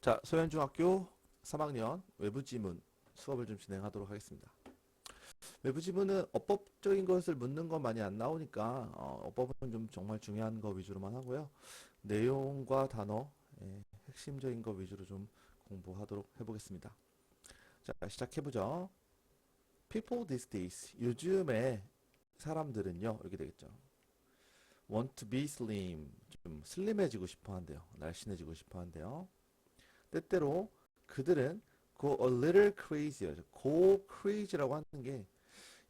자, 소연중학교 3학년 외부지문 수업을 좀 진행하도록 하겠습니다. 외부지문은 어법적인 것을 묻는 건 많이 안 나오니까 어법은 좀 정말 중요한 거 위주로만 하고요. 내용과 단어, 핵심적인 거 위주로 좀 공부하도록 해보겠습니다. 자, 시작해보죠. People these days, 요즘에 사람들은요, 이렇게 되겠죠. Want to be slim, 좀 슬림해지고 싶어 한대요. 날씬해지고 싶어 한대요. 때때로 그들은 go a little crazy요. go crazy라고 하는 게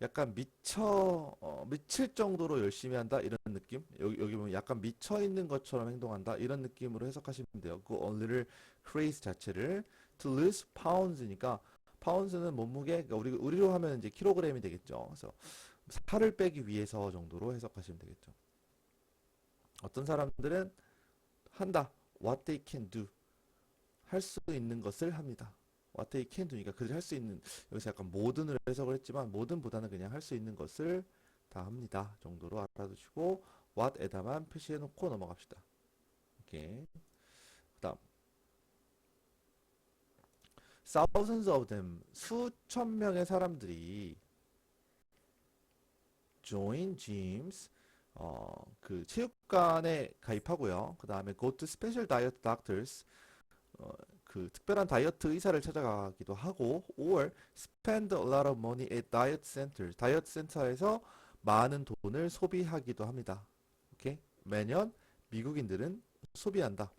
약간 미칠 정도로 열심히 한다 이런 느낌. 여기 보면 약간 미쳐 있는 것처럼 행동한다 이런 느낌으로 해석하시면 돼요. go a little crazy 자체를 to lose pounds니까 파운드는 몸무게, 그러니까 우리로 하면 이제 킬로그램이 되겠죠. 그래서 살을 빼기 위해서 정도로 해석하시면 되겠죠. 어떤 사람들은 한다. what they can do. 할 수 있는 것을 합니다. what they can do니까 그들이 할 수 있는, 여기서 약간 모든으로 해석을 했지만 모든보다는 그냥 할 수 있는 것을 다 합니다 정도로 알아두시고 what에다만 표시해 놓고 넘어갑시다. 오케이. 그 다음 thousands of them, 수천 명의 사람들이 join gyms, 그 체육관에 가입하고요. 그 다음에 go to special diet doctors, 그 특별한 다이어트 의사를 찾아가기도 하고, or spend a lot of money at diet centers, 다이어트 센터에서 많은 돈을 소비하기도 합니다. 오케이? 매년 미국인들은 소비한다.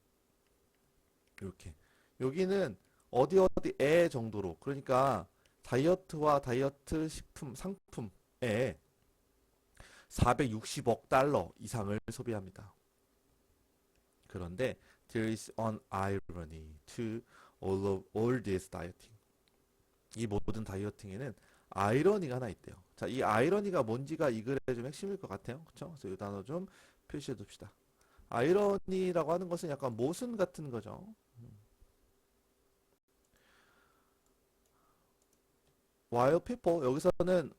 이렇게. 여기는 어디에 정도로, 그러니까 다이어트와 다이어트 식품 상품에 460억 달러 이상을 소비합니다. 그런데 there is an irony to all this dieting. 이 모든 다이어팅에는 아이러니가 하나 있대요. 자, 이 아이러니가 뭔지가 이 글의 좀 핵심일 것 같아요. 그렇죠? 그래서 이 단어 좀 표시해 둡시다. 아이러니라고 하는 것은 약간 모순 같은 거죠. While people, 여기서는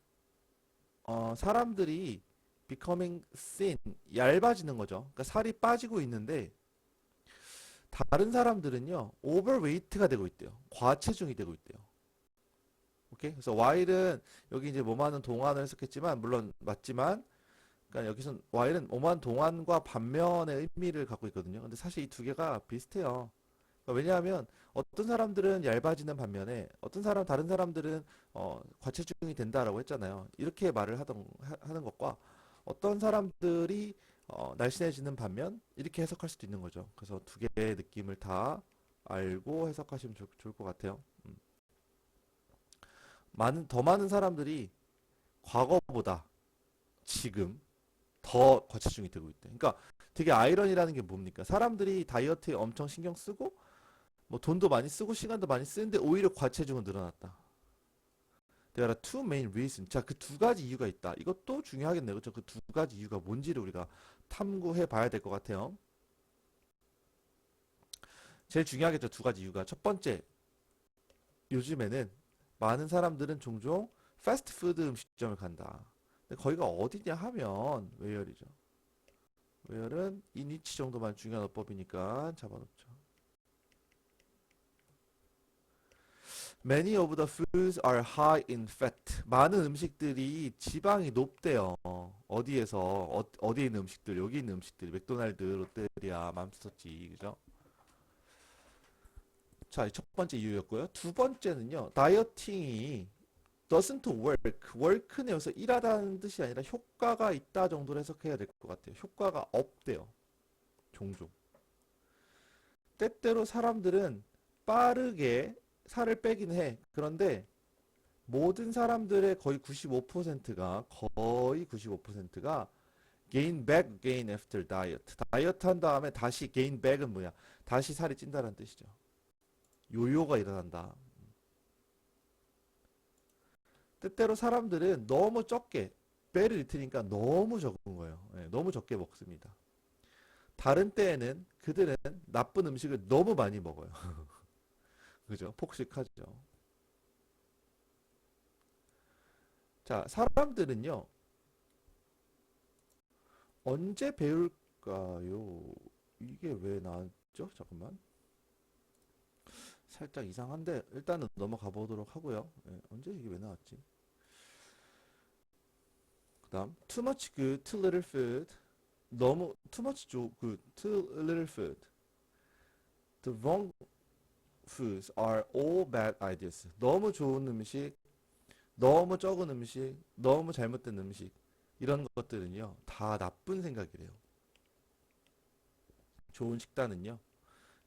사람들이 becoming thin, 얇아지는 거죠. 그러니까 살이 빠지고 있는데 다른 사람들은요, overweight가 되고 있대요. 과체중이 되고 있대요. 오케이? 그래서 while은 여기 이제 뭐하는 동안을 해석했지만 물론 맞지만, 그러니까 여기선 while은 뭐하는 동안과 반면의 의미를 갖고 있거든요. 근데 사실 이 두 개가 비슷해요. 그러니까 왜냐하면 어떤 사람들은 얇아지는 반면에 다른 사람들은 과체중이 된다라고 했잖아요. 이렇게 말을 하는 것과 어떤 사람들이 날씬해지는 반면 이렇게 해석할 수도 있는 거죠. 그래서 두 개의 느낌을 다 알고 해석하시면 좋을 것 같아요. 더 많은 사람들이 과거보다 지금 더 과체중이 되고 있대. 그러니까 되게 아이러니라는 게 뭡니까? 사람들이 다이어트에 엄청 신경 쓰고 뭐 돈도 많이 쓰고 시간도 많이 쓰는데 오히려 과체중은 늘어났다. There are two main reasons. 자, 그 두 가지 이유가 있다. 이것도 중요하겠네요. 그렇죠? 그 두 가지 이유가 뭔지를 우리가 탐구해 봐야 될 것 같아요. 제일 중요하겠죠. 두 가지 이유가. 첫 번째, 요즘에는 많은 사람들은 종종 패스트푸드 음식점을 간다. 근데 거기가 어디냐 하면 웨어이죠. 웨어는 이 니치 정도만 중요한 어법이니까 잡아놓죠. Many of the foods are high in fat. 많은 음식들이 지방이 높대요. 어디에서 어디에 있는 음식들, 여기 있는 음식들, 맥도날드, 롯데리아, 맘스터치, 그죠? 자, 첫 번째 이유였고요. 두 번째는요, 다이어팅이 doesn't work. work는 여기서 일하다는 뜻이 아니라 효과가 있다 정도로 해석해야 될 것 같아요. 효과가 없대요. 종종. 때때로 사람들은 빠르게 살을 빼긴 해. 그런데 모든 사람들의 거의 95%가 gain back gain after diet. 다이어트 한 다음에 다시 gain back은 뭐야? 다시 살이 찐다는 뜻이죠. 요요가 일어난다. 때때로 사람들은 너무 적게 배를 일으키니까 너무 적은 거예요. 예, 너무 적게 먹습니다. 다른 때에는 그들은 나쁜 음식을 너무 많이 먹어요. 그죠? 폭식하죠. 자, 사람들은요, 언제 배울까요? 이게 왜 나왔죠? 잠깐만. 살짝 이상한데 일단은 넘어가 보도록 하고요. 예, 언제 이게 왜 나왔지? 그다음 too much good, too little food. 너무 too much good, too little food. The wrong foods are all bad ideas. 너무 좋은 음식, 너무 적은 음식, 너무 잘못된 음식 이런 것들은요 다 나쁜 생각이래요. 좋은 식단은요.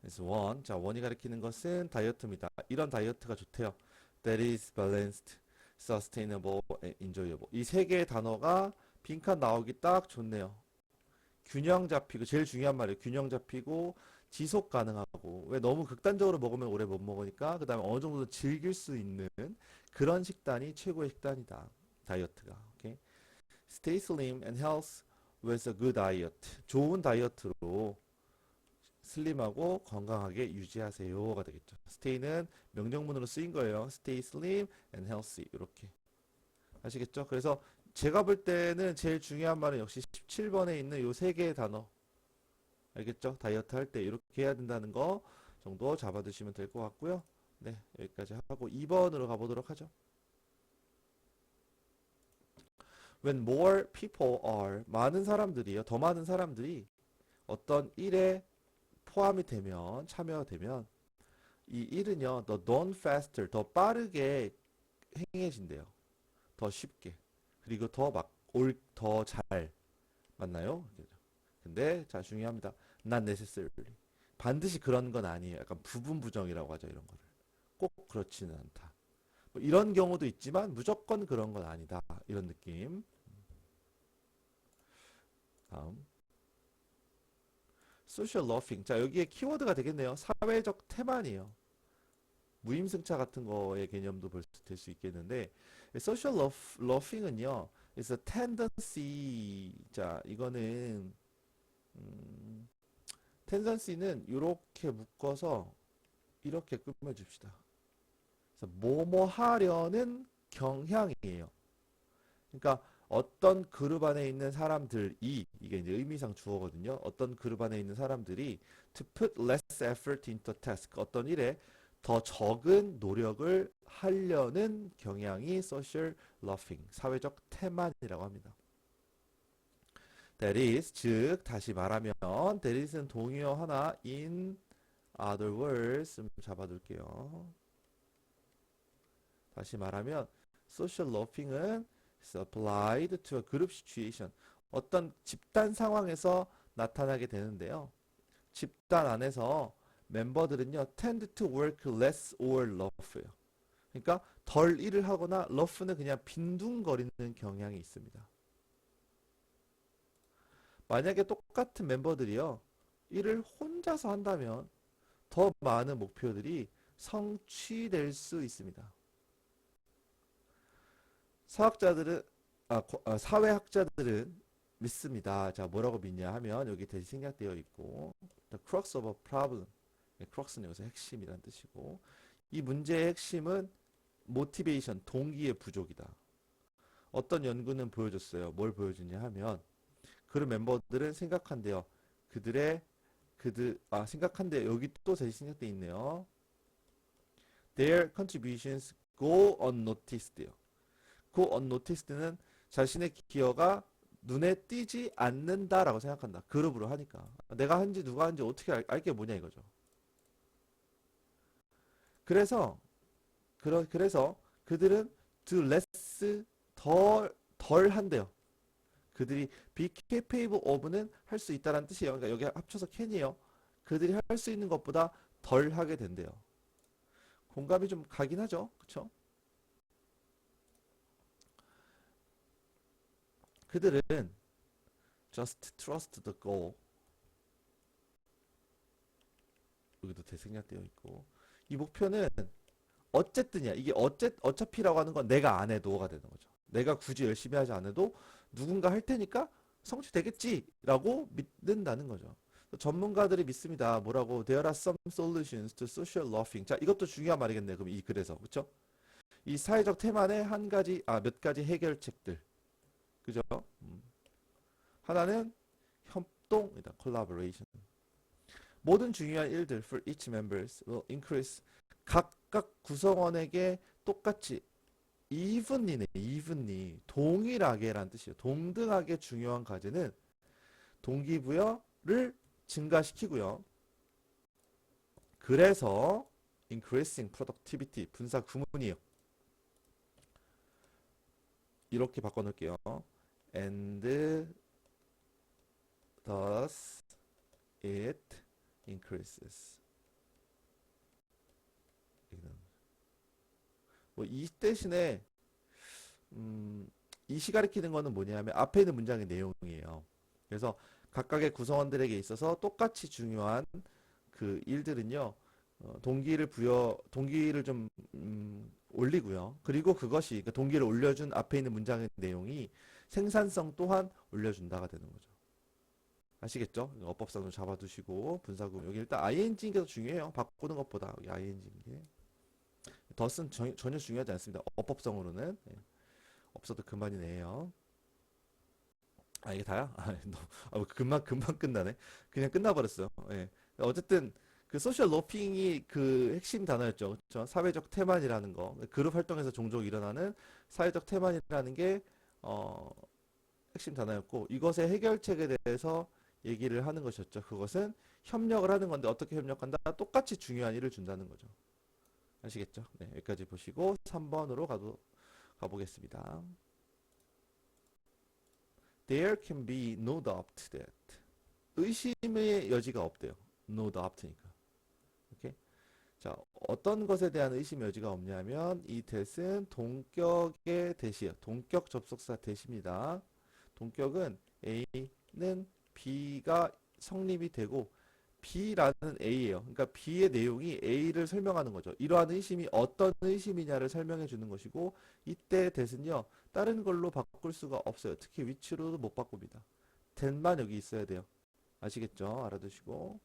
그래서 자 원이 가리키는 것은 다이어트입니다. 이런 다이어트가 좋대요. That is balanced, sustainable, and enjoyable. 이 세 개의 단어가 빈칸 나오기 딱 좋네요. 균형 잡히고 제일 중요한 말이에요. 균형 잡히고 지속 가능하고 왜 너무 극단적으로 먹으면 오래 못 먹으니까 그 다음에 어느 정도 즐길 수 있는 그런 식단이 최고의 식단이다. 다이어트가. 오케이? Stay slim and health with a good diet. 좋은 다이어트로 슬림하고 건강하게 유지하세요가 되겠죠. stay는 명령문으로 쓰인 거예요. stay slim and healthy 이렇게 아시겠죠? 그래서 제가 볼 때는 제일 중요한 말은 역시 17번에 있는 요 세 개의 단어 알겠죠? 다이어트 할 때 이렇게 해야 된다는 거 정도 잡아두시면 될 것 같고요. 네, 여기까지 하고 2번으로 가보도록 하죠. When more people are 많은 사람들이요. 더 많은 사람들이 어떤 일에 포함이 되면 참여되면 이 일은요 더 done faster 더 빠르게 행해진대요. 더 쉽게 그리고 더 잘 맞나요? 근데 자 중요합니다. Not necessarily 반드시 그런 건 아니에요. 약간 부분 부정이라고 하죠. 이런 거를 꼭 그렇지는 않다. 뭐 이런 경우도 있지만 무조건 그런 건 아니다. 이런 느낌. 다음 social loafing. 자 여기에 키워드가 되겠네요. 사회적 태만이에요. 무임승차 같은 거의 개념도 될 수 있겠는데 social loafing은요 is a tendency. 자 이거는 tendency는 이렇게 묶어서 이렇게 꾸며줍시다. 그래서 뭐뭐 하려는 경향이에요. 그러니까 어떤 그룹 안에 있는 사람들이 이게 이제 의미상 주어거든요. 어떤 그룹 안에 있는 사람들이 to put less effort into a task 어떤 일에 더 적은 노력을 하려는 경향이 social loafing 사회적 태만이라고 합니다. That is 즉 다시 말하면 that is는 동의어 하나 in other words 좀 잡아둘게요. 다시 말하면 social loafing은 is applied to a group situation. 어떤 집단 상황에서 나타나게 되는데요. 집단 안에서 멤버들은요 tend to work less or rough예요. 그러니까 덜 일을 하거나 rough는 그냥 빈둥거리는 경향이 있습니다. 만약에 똑같은 멤버들이요 일을 혼자서 한다면 더 많은 목표들이 성취될 수 있습니다. 사회학자들은 믿습니다. 자, 뭐라고 믿냐 하면 여기 대신 생략되어 있고 the crux of a problem. crux는 여기서 핵심이란 뜻이고 이 문제의 핵심은 motivation, 동기의 부족이다. 어떤 연구는 보여줬어요. 뭘 보여주냐 하면 그런 멤버들은 생각한대요. 생각한대 여기 또 대신 생략되어 있네요. Their contributions go unnoticed요. go unnoticed는 자신의 기여가 눈에 띄지 않는다라고 생각한다. 그룹으로 하니까. 내가 한지 누가 한지 어떻게 알게 뭐냐 이거죠. 그래서 그들은 do less 덜 한대요. 그들이 be capable of는 할 수 있다라는 뜻이에요. 그러니까 여기 합쳐서 can이에요. 그들이 할 수 있는 것보다 덜 하게 된대요. 공감이 좀 가긴 하죠. 그쵸? 그들은 just trust the goal. 여기도 대생략되어 있고 이 목표는 어쨌든이야. 이게 어차피라고 하는 건 내가 안 해도가 되는 거죠. 내가 굳이 열심히 하지 않아도 누군가 할 테니까 성취되겠지라고 믿는다는 거죠. 전문가들이 믿습니다. 뭐라고? There are some solutions to social loafing. 자, 이것도 중요한 말이겠네. 그럼 이 글에서. 그렇죠? 이 사회적 태만의 몇 가지 해결책들. 그죠? 하나는 협동이다. collaboration. 모든 중요한 일들 for each members will increase. 각각 구성원에게 똑같이 evenly네. evenly. 동일하게란 뜻이에요. 동등하게 중요한 과제는 동기부여를 증가시키고요. 그래서 increasing productivity 분사 구문이에요. 이렇게 바꿔놓을게요. And thus it increases. 뭐 이 대신에 이시 가리키는 거는 뭐냐면 앞에 있는 문장의 내용이에요. 그래서 각각의 구성원들에게 있어서 똑같이 중요한 그 일들은요. 동기를 좀 올리고요. 그리고 그것이 그러니까 동기를 올려준 앞에 있는 문장의 내용이 생산성 또한 올려준다가 되는 거죠. 아시겠죠? 어법상도 잡아두시고 분사구문 여기 일단 ing인 게 더 중요해요. 바꾸는 것보다 여기 ing인 게 덧은 전혀 중요하지 않습니다. 어법성으로는 없어도 그만이네요. 아 이게 다야? 금방 끝나네. 그냥 끝나버렸어요. 예. 어쨌든 그 소셜 로핑이 그 핵심 단어였죠. 그렇죠? 사회적 태만이라는 거. 그룹 활동에서 종종 일어나는 사회적 태만이라는 게 핵심 단어였고 이것의 해결책에 대해서 얘기를 하는 것이었죠. 그것은 협력을 하는 건데 어떻게 협력한다? 똑같이 중요한 일을 준다는 거죠. 아시겠죠? 네, 여기까지 보시고 3번으로 가보겠습니다. There can be no doubt that. 의심의 여지가 없대요. No doubt니까. 오케이? 자, 어떤 것에 대한 의심의 여지가 없냐면 이 that은 동격의 that이에요. 동격 접속사 that입니다. 동격은 A는 B가 성립이 되고 B라는 A예요. 그러니까 B의 내용이 A를 설명하는 거죠. 이러한 의심이 어떤 의심이냐를 설명해 주는 것이고 이때 that은요. 다른 걸로 바꿀 수가 없어요. 특히 위치로도 못 바꿉니다. that만 여기 있어야 돼요. 아시겠죠? 알아두시고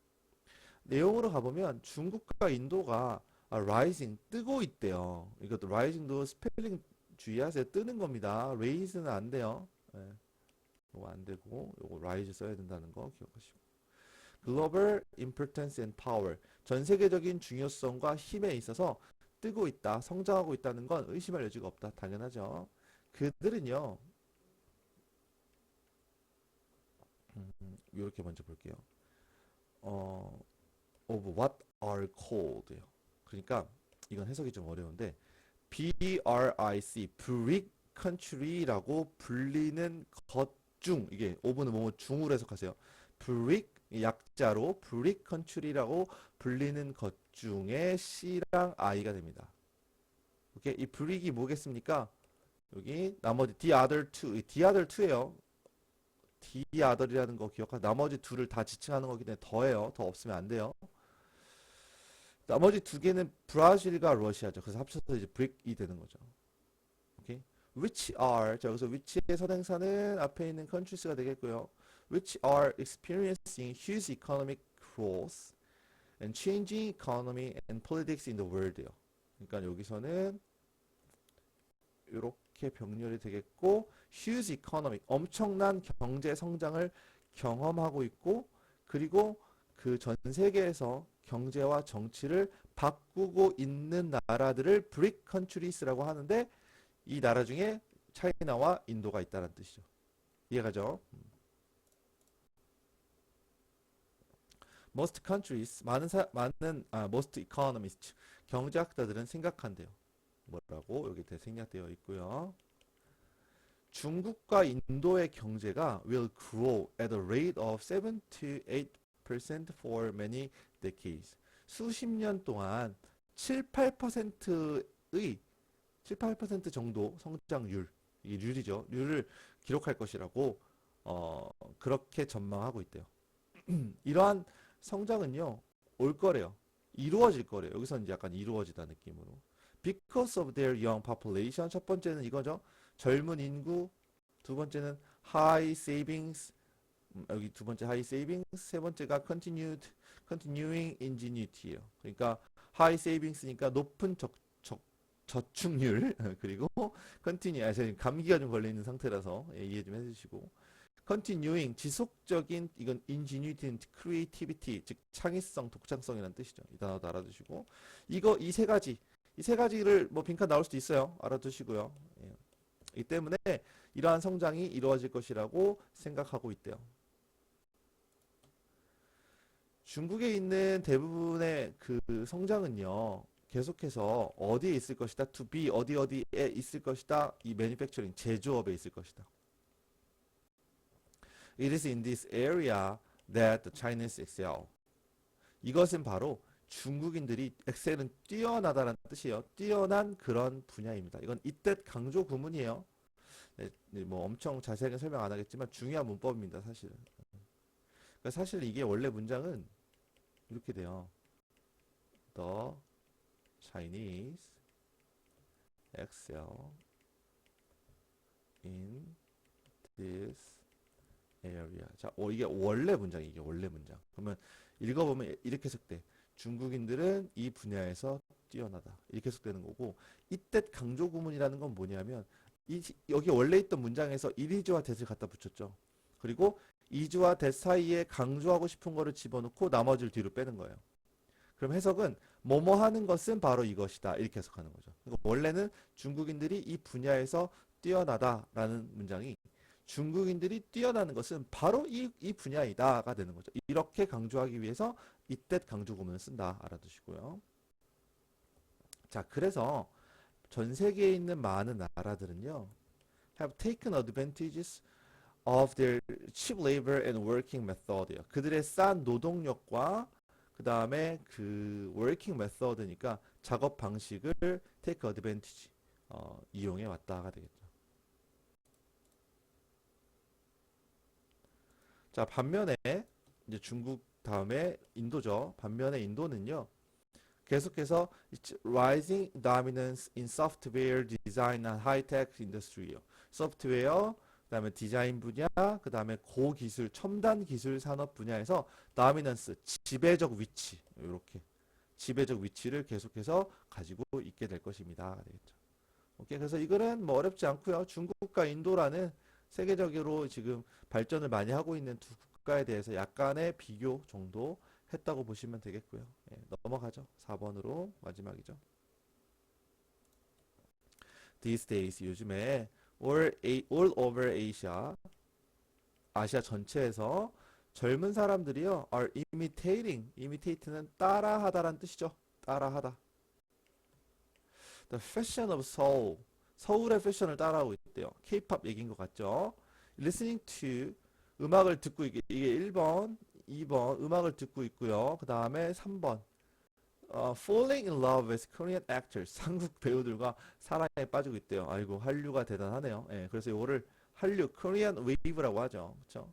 내용으로 가보면 중국과 인도가 rising 뜨고 있대요. 이것도 rising도 스펠링 주의하세요. 뜨는 겁니다. raise는 안 돼요. 네. 이거 안 되고 이거 rise 써야 된다는 거 기억하시고 global importance and power 전 세계적인 중요성과 힘에 있어서 뜨고 있다, 성장하고 있다는 건 의심할 여지가 없다. 당연하죠. 그들은요. 이렇게 먼저 볼게요. of what are called요. 그러니까 이건 해석이 좀 어려운데 BRIC, BRIC country라고 불리는 것 중 이게 of는 뭐뭐 중으로 해석하세요. BRIC 약자로 BRIC country라고 불리는 것 중에 C랑 I가 됩니다. 오케이? 이 BRIC이 뭐겠습니까? 여기 나머지 the other two예요. the other이라는 거 기억하. 나머지 둘을 다 지칭하는 거기 때문에 더해요. 더 없으면 안 돼요. 나머지 두 개는 브라질과 러시아죠. 그래서 합쳐서 이제 BRIC이 되는 거죠. 오케이? Which are 자 여기서 which의 선행사는 앞에 있는 countries가 되겠고요. Which are experiencing huge economic growth and changing economy and politics in the world요. 그러니까 여기서는 이렇게 병렬이 되겠고 huge economic 엄청난 경제 성장을 경험하고 있고 그리고 그 전 세계에서 경제와 정치를 바꾸고 있는 나라들을 BRIC countries라고 하는데 이 나라 중에 차이나와 인도가 있다는 뜻이죠. 이해가죠? Most countries most economists 경제학자들은 생각한대요. 뭐라고 여기 생략되어 있고요. 중국과 인도의 경제가 will grow at a rate of 7 to 8% for many decades. 수십 년 동안 7, 8%의 7, 8% 정도 성장률, 이 률이죠. 률을 기록할 것이라고 그렇게 전망하고 있대요. 이러한 성장은요. 올 거래요. 이루어질 거래요. 여기서는 이제 약간 이루어지다 느낌으로. Because of their young population. 첫 번째는 이거죠. 젊은 인구. 두 번째는 high savings. 여기 두 번째 high savings. 세 번째가 continuing ingenuity예요. 그러니까 high savings니까 높은 저축률 그리고 continue. 감기가 좀 걸려 있는 상태라서 이해 좀 해주시고 continuing 지속적인 이건 ingenuity, creativity 즉 창의성, 독창성이라는 뜻이죠. 이 단어도 알아두시고 이거 이 세 가지를 뭐 빈칸 나올 수도 있어요. 알아두시고요. 예. 이 때문에 이러한 성장이 이루어질 것이라고 생각하고 있대요. 중국에 있는 대부분의 그 성장은요. 계속해서 어디에 있을 것이다. to be 어디에 있을 것이다. 이 manufacturing 제조업에 있을 것이다. It is in this area that the Chinese excel. 이것은 바로 중국인들이 엑셀은 뛰어나다는 뜻이에요. 뛰어난 그런 분야입니다. 이건 이뜻 강조 구문이에요. 네, 뭐 엄청 자세하게 설명 안 하겠지만 중요한 문법입니다. 사실은. 그러니까 사실 이게 원래 문장은 이렇게 돼요. The Chinese excel in this area. 자, 이게 원래 문장이에요. 이게 원래 문장. 그러면 읽어보면 이렇게 해석돼. 중국인들은 이 분야에서 뛰어나다. 이렇게 해석되는 거고 이때 강조 구문이라는 건 뭐냐면 여기 원래 있던 문장에서 이리즈와 that을 갖다 붙였죠. 그리고 이즈와 that 사이에 강조하고 싶은 거를 집어넣고 나머지를 뒤로 빼는 거예요. 그럼 해석은 뭐뭐 하는 것은 바로 이것이다. 이렇게 해석하는 거죠. 그러니까 원래는 중국인들이 이 분야에서 뛰어나다라는 문장이 중국인들이 뛰어나는 것은 바로 이 분야이다가 되는 거죠. 이렇게 강조하기 위해서 이때 강조 구문을 쓴다. 알아두시고요. 자, 그래서 전 세계에 있는 많은 나라들은요. have taken advantages of their cheap labor and working method요. 그들의 싼 노동력과 그 다음에 그 working method니까 작업 방식을 take advantage 이용해 왔다가 되겠죠. 자, 반면에 이제 중국 다음에 인도죠. 반면에 인도는요. 계속해서 rising dominance in software design and high-tech industry요. 소프트웨어, 그다음에 디자인 분야, 그다음에 고기술, 첨단 기술 산업 분야에서 dominance, 지배적 위치, 이렇게 지배적 위치를 계속해서 가지고 있게 될 것입니다. 되겠죠. 오케이, 그래서 이거는 뭐 어렵지 않고요. 중국과 인도라는 세계적으로 지금 발전을 많이 하고 있는 두 국가에 대해서 약간의 비교 정도 했다고 보시면 되겠고요. 예, 넘어가죠. 4번으로 마지막이죠. These days 요즘에 all over Asia 아시아 전체에서 젊은 사람들이요 are imitate는 따라하다란 뜻이죠. 따라하다. The fashion of Seoul 서울의 패션을 따라하고 있대요. K-pop 얘기인 것 같죠. Listening to 음악을 듣고 이게 1번 2번 음악을 듣고 있고요. 그 다음에 3번 falling in love with Korean actors 한국 배우들과 사랑에 빠지고 있대요. 아이고 한류가 대단하네요. 예, 그래서 이거를 한류 Korean wave라고 하죠. 그렇죠?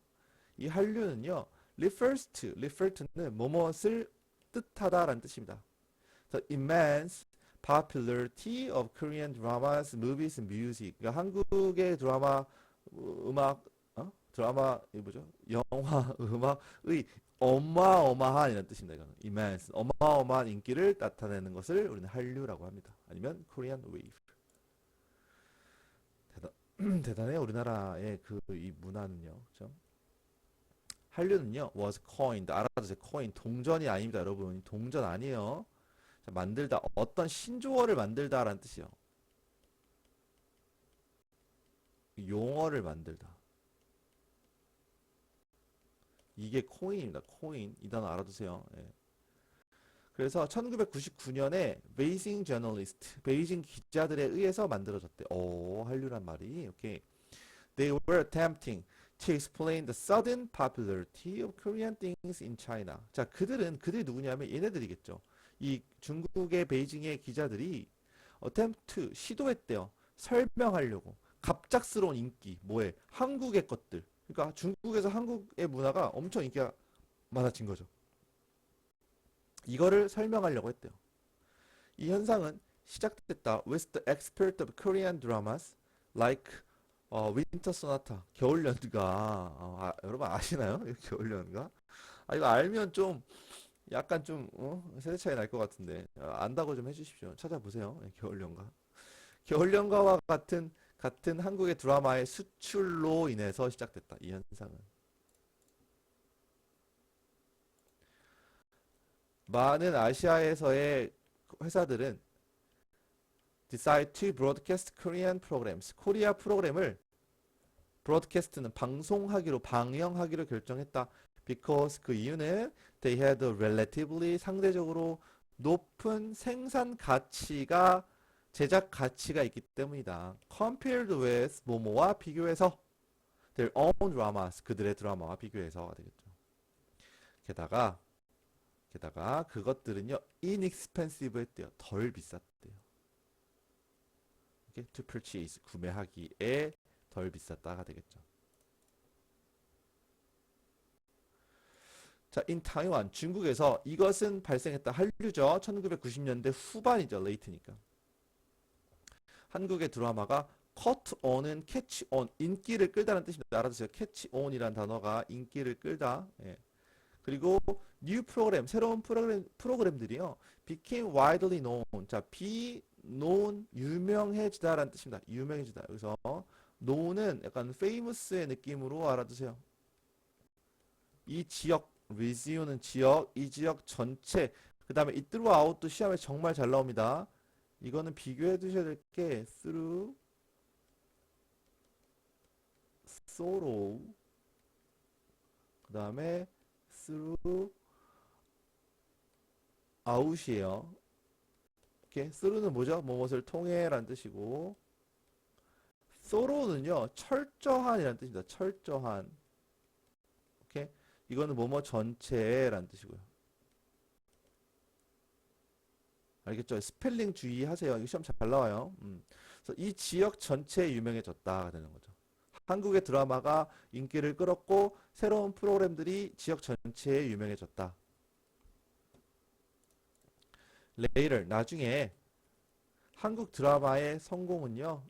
이 한류는요 refer to는 뭐뭇을 뜻하다라는 뜻입니다. The immense popularity of Korean dramas, movies, and music. 그러니까 한국의 드라마, 음악, 드라마, 이 뭐죠? 영화, 음악의 어마어마한 이라는 뜻입니다. 이거는 immense, 어마어마한 인기를 나타내는 것을 우리는 한류라고 합니다. 아니면 Korean wave. 대단해요. 우리나라의 이 문화는요. 그렇죠? 한류는요, was coined. 알아두세요. coin. 동전이 아닙니다, 여러분. 동전 아니에요. 자, 만들다. 어떤 신조어를 만들다라는 뜻이요. 용어를 만들다. 이게 코인입니다. 코인. 이 단어 알아두세요. 예. 그래서 1999년에 베이징 저널리스트, 베이징 기자들에 의해서 만들어졌대. 오, 한류란 말이. 오케이. They were attempting to explain the sudden popularity of Korean things in China. 자, 그들이 누구냐면 얘네들이겠죠. 이 중국의 베이징의 기자들이 attempt to 시도했대요. 설명하려고. 갑작스러운 인기, 뭐에? 한국의 것들. 그러니까 중국에서 한국의 문화가 엄청 인기가 많아진 거죠. 이거를 설명하려고 했대요. 이 현상은 시작됐다. With the expert of Korean dramas like Winter Sonata, 겨울 연가. 여러분 아시나요? 겨울 연가? 이거 알면 좀 약간 좀 세대 차이 날 것 같은데 안다고 좀 해주십시오. 찾아보세요. 겨울 연가. 겨울 연가와 같은 같은 한국의 드라마의 수출로 인해서 시작됐다. 이 현상은. 많은 아시아에서의 회사들은 decide to broadcast Korean programs. 코리아 프로그램을 broadcast는 방송하기로 방영하기로 결정했다. because 그 이유는 they had a relatively 상대적으로 높은 생산 가치가 제작 가치가 있기 때문이다. compared with 뭐뭐와 비교해서 their own dramas 그들의 드라마와 비교해서가 되겠죠. 게다가 그것들은요 inexpensive 했대요. 덜 비쌌대요. 이게 to purchase 구매하기에 덜 비쌌다가 되겠죠. 자, in 타이완 중국에서 이것은 발생했다. 한류죠. 1990년대 후반이죠. 레이트니까. 한국의 드라마가 caught on은 catch on 인기를 끌다는 뜻입니다. 알아두세요. catch on이란 단어가 인기를 끌다. 예. 그리고 new 프로그램 새로운 프로그램들이요 became widely known. 자, be known 유명해지다라는 뜻입니다. 유명해지다. 여기서 known은 약간 famous의 느낌으로 알아두세요. 이 지역 region은 지역, 이 지역 전체. 그 다음에 it throughout도 시험에 정말 잘 나옵니다. 이거는 비교해 두셔야 될 게 through, through, 그 다음에 through out이에요. 이렇게 through는 뭐죠? 무엇을 통해 라는 뜻이고 thorough는요 철저한이라는 뜻입니다. 철저한. 오케이? 이거는 뭐뭐 전체라는 뜻이고요. 알겠죠? 스펠링 주의하세요. 이거 시험 잘 나와요. 그래서 이 지역 전체에 유명해졌다가 되는 거죠. 한국의 드라마가 인기를 끌었고 새로운 프로그램들이 지역 전체에 유명해졌다. Later, 나중에 한국 드라마의 성공은요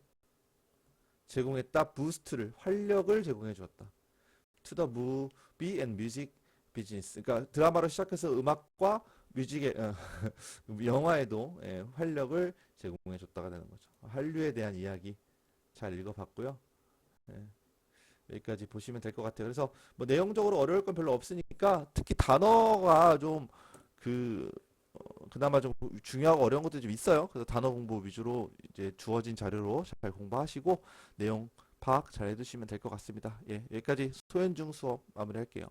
제공했다. 부스트를 활력을 제공해 주었다. To the movie and music business. 그러니까 드라마로 시작해서 음악과 뮤직에 영화에도 활력을 제공해 줬다가 되는 거죠. 한류에 대한 이야기 잘 읽어봤고요. 예, 여기까지 보시면 될 것 같아요. 그래서 뭐 내용적으로 어려울 건 별로 없으니까 특히 단어가 좀 그나마 좀 중요하고 어려운 것들이 좀 있어요. 그래서 단어 공부 위주로 이제 주어진 자료로 잘 공부하시고 내용 파악 잘 해두시면 될 것 같습니다. 예, 여기까지 소현중 수업 마무리할게요.